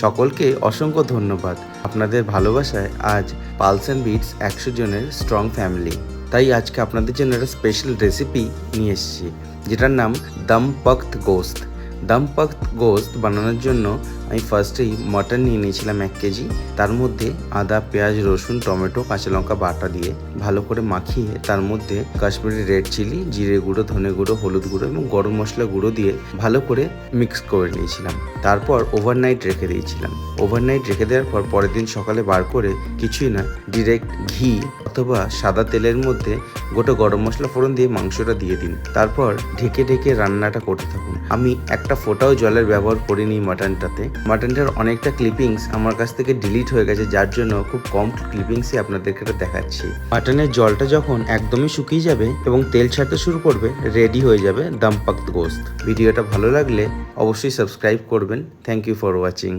সকলকে অসংখ্য ধন্যবাদ। আপনাদের ভালোবাসায় আজ পালস অ্যান্ড বিটস 100 জনের স্ট্রং ফ্যামিলি। তাই আজকে আপনাদের জন্য একটা স্পেশাল রেসিপি নিয়ে এসেছি, যেটার নাম দম পখত গোস্ত। দম পখত গোস্ত বানানোর জন্য আমি ফার্স্টেই মটন নিয়ে নিয়েছিলাম 1 কেজি। তার মধ্যে আদা, পেঁয়াজ, রসুন, টমেটো, কাঁচা লঙ্কা বাটা দিয়ে ভালো করে মাখিয়ে তার মধ্যে কাশ্মীরি রেড চিলি, জিরে গুঁড়ো, ধনে গুঁড়ো, হলুদ গুঁড়ো এবং গরম মশলা গুঁড়ো দিয়ে ভালো করে মিক্স করে নিয়েছিলাম। তারপর ওভারনাইট রেখে দিয়েছিলাম। ওভারনাইট রেখে দেওয়ার পর পরের দিন সকালে বার করে কিছুই না, ডিরেক্ট ঘি অথবা সাদা তেলের মধ্যে গোটা গরম মশলা ফোড়ন দিয়ে মাংসটা দিয়ে দিন। তারপর ঢেকে ঢেকে রান্নাটা করতে থাকুন। আমি একটা ফোঁটাও জলের ব্যবহার করিনি মাটনটাতে। মাটনটার অনেকটা ক্লিপিংস আমার কাছ থেকে ডিলিট হয়ে গেছে, যার জন্য খুব কম ক্লিপিংসই আপনাদেরকে এটা দেখাচ্ছি। মাটনের জলটা যখন একদমই শুকিয়ে যাবে এবং তেল ছাড়তে শুরু করবে, রেডি হয়ে যাবে দম পখত গোস্ত। ভিডিওটা ভালো লাগলে অবশ্যই সাবস্ক্রাইব করবেন। Thank you for watching.